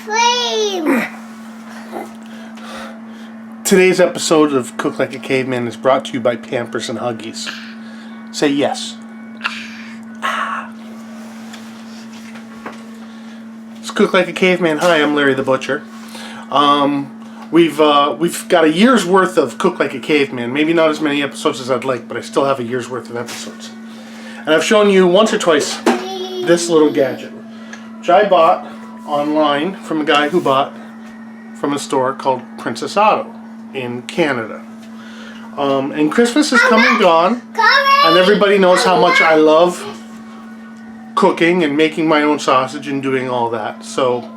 Flame. Today's episode of Cook Like a Caveman is brought to you by Pampers and Huggies. Say yes. It's Cook Like a Caveman. Hi, I'm Larry the Butcher. We've got a year's worth of Cook Like a Caveman. Maybe not as many episodes as I'd like, but I still have a year's worth of episodes. And I've shown you once or twice this little gadget, which I bought online from a guy who bought from a store called Princess Auto in Canada. And Christmas is come and gone, and everybody knows how much I love cooking and making my own sausage and doing all that. So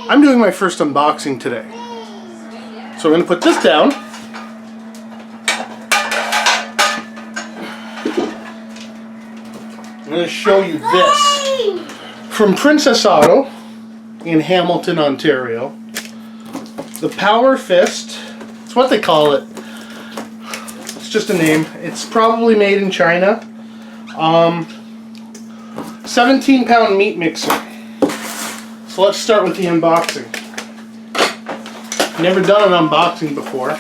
I'm doing my first unboxing today. So I'm going to put this down. I'm going to show you this from Princess Auto in Hamilton, Ontario. The Power Fist. It's what they call it. It's just a name. It's probably made in China. 17-pound meat mixer. So let's start with the unboxing. Never done an unboxing before.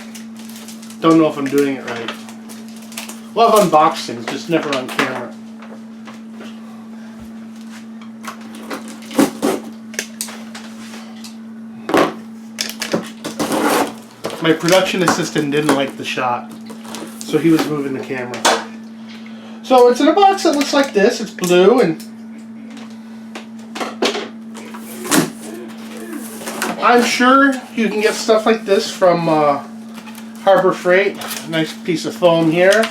Don't know if I'm doing it right. Well, I've unboxed things, just never on camera. My production assistant didn't like the shot, so he was moving the camera. So it's in a box that looks like this. It's blue, and I'm sure you can get stuff like this from Harbor Freight. Nice piece of foam here.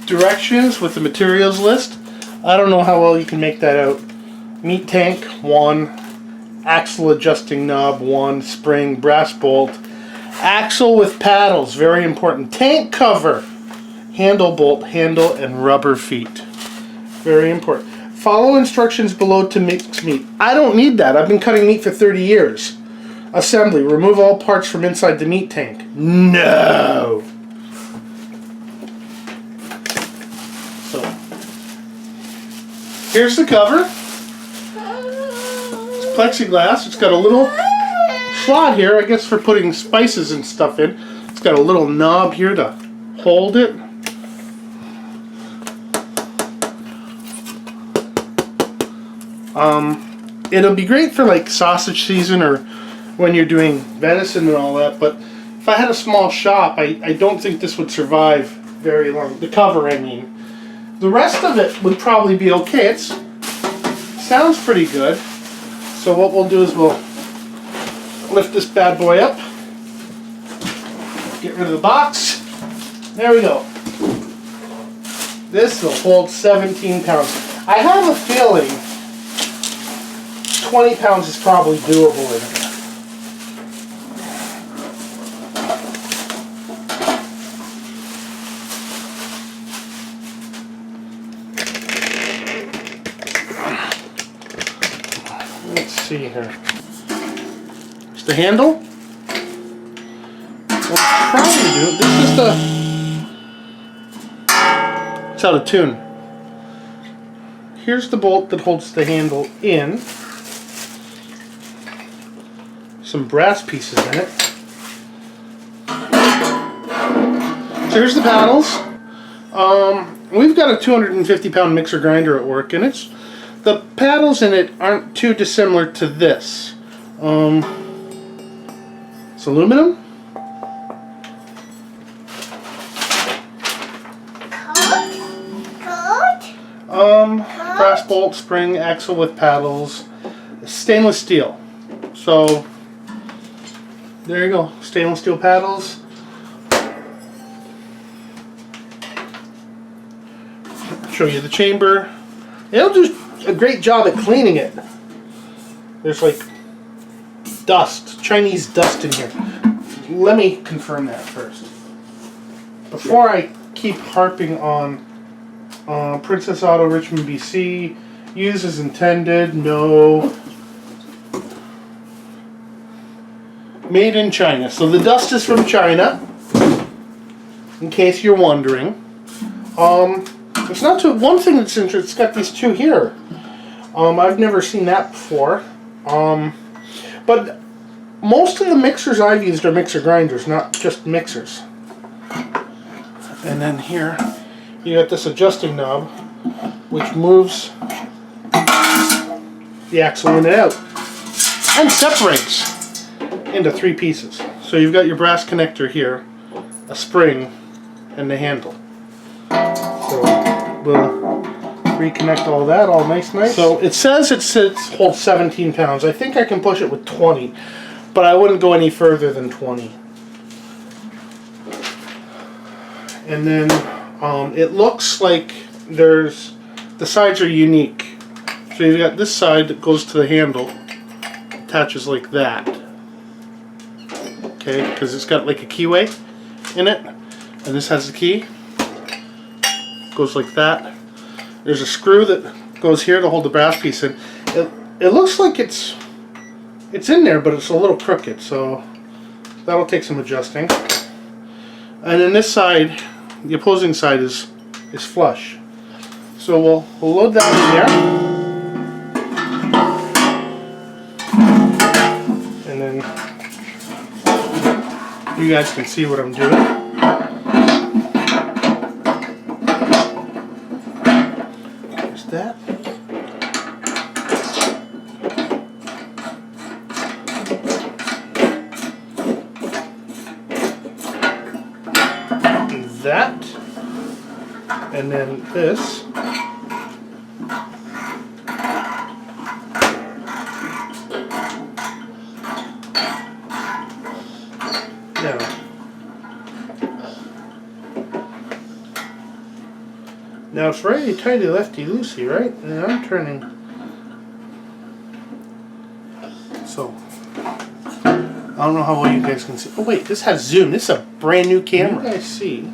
Directions with the materials list. I don't know how well you can make that out. Meat tank, 1. Axle adjusting knob, 1. Spring, brass bolt. Axle with paddles, very important. Tank cover, handle bolt, handle, and rubber feet. Very important. Follow instructions below to mix meat. I don't need that. I've been cutting meat for 30 years. Assembly, remove all parts from inside the meat tank. No! So, here's the cover. It's plexiglass. It's got a little slot here, I guess, for putting spices and stuff in. It's got a little knob here to hold it. It'll be great for like sausage season or when you're doing venison and all that, but if I had a small shop, I don't think this would survive very long. The cover, I mean. The rest of it would probably be okay. It sounds pretty good. So what we'll do is we'll lift this bad boy up, get rid of the box. There we go. This will hold 17 pounds. I have a feeling 20 pounds is probably doable in here. Let's see here. It's the handle. We'll try to do it. This is the... It's out of tune. Here's the bolt that holds the handle in. Some brass pieces in it. So here's the paddles. We've got a 250-pound mixer grinder at work, and the paddles in it aren't too dissimilar to this. It's aluminum. Brass bolt, spring, axle with paddles, stainless steel. So there you go, stainless steel paddles. Show you the chamber. It'll do a great job at cleaning it. There's like dust, Chinese dust in here. Let me confirm that first. Before I keep harping on Princess Auto, Richmond, BC, use as intended, no. Made in China. So the dust is from China, in case you're wondering. It's not too, one thing that's interesting, it's got these two here. I've never seen that before. But most of the mixers I've used are mixer grinders, not just mixers. And then here you got this adjusting knob, which moves the axle in and out and separates into 3 pieces. So you've got your brass connector here, a spring, and the handle. So we'll reconnect all that, all nice. So it says it holds 17 pounds. I think I can push it with 20, but I wouldn't go any further than 20. And then it looks like the sides are unique. So you've got this side that goes to the handle, attaches like that. Okay, because it's got like a keyway in it, and this has the key. Goes like that. There's a screw that goes here to hold the brass piece in. It looks like it's in there, but it's a little crooked, so that'll take some adjusting. And then this side, the opposing side, is flush. So we'll load that in there, and then you guys can see what I'm doing. That. And that. And then this. Now. Now it's righty tighty, lefty loosey, right? And I'm turning. So I don't know how well you guys can see. Oh wait, this has zoom. This is a brand new camera. You guys see?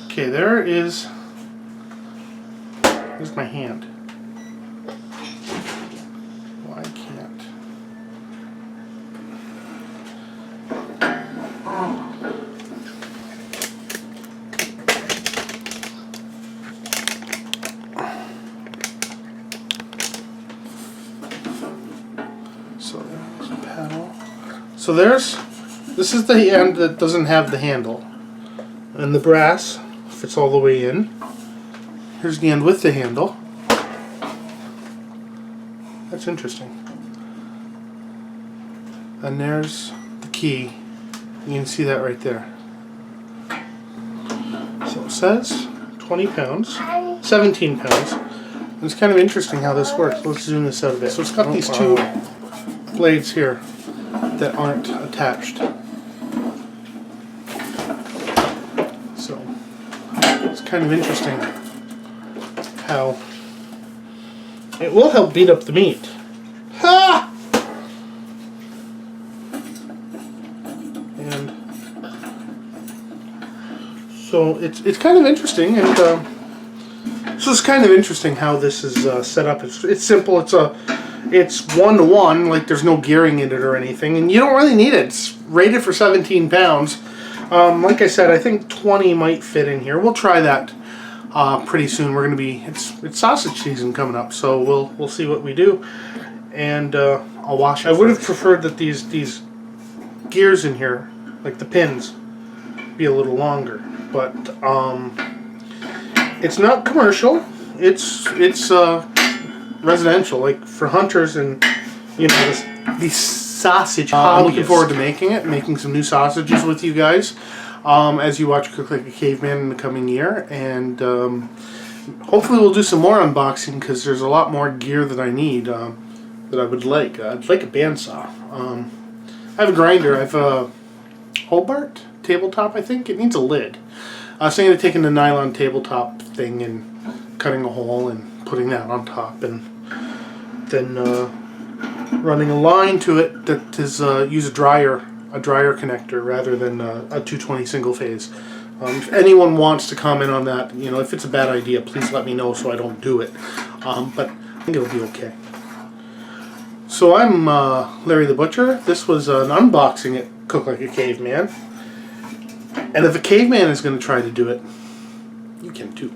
Okay, there's my hand. Well, I can't. So there's a paddle. So this is the end that doesn't have the handle, and the brass fits all the way in. Here's the end with the handle. That's interesting. And there's the key. You can see that right there. So it says 20 pounds, 17 pounds. And it's kind of interesting how this works. Let's zoom this out a bit. So it's got these two blades here that aren't attached. So it's kind of interesting how it will help beat up the meat. Ha! And so it's kind of interesting, and so it's kind of interesting how this is set up. It's simple. It's 1-to-1, like there's no gearing in it or anything, and you don't really need it. It's rated for 17 pounds. Like I said, I think 20 might fit in here. We'll try that pretty soon. We're gonna be it's sausage season coming up, so we'll see what we do, and I'll wash it. I would have preferred that these gears in here, like the pins, be a little longer, but it's not commercial. It's residential, like for hunters and these sausage. I'm looking forward to making some new sausages with you guys as you watch Cook Like a Caveman in the coming year, and hopefully we'll do some more unboxing because there's a lot more gear that I need that I would like. I'd like a bandsaw. I have a grinder. I have a Hobart tabletop. I think it needs a lid. I was thinking of taking the nylon tabletop thing and cutting a hole and putting that on top, and then running a line to it that is use a dryer connector rather than a 220 single phase. If anyone wants to comment on that, if it's a bad idea, please let me know so I don't do it. But I think it'll be okay. So I'm Larry the Butcher. This was an unboxing at Cook Like a Caveman. And if a caveman is going to try to do it, you can too.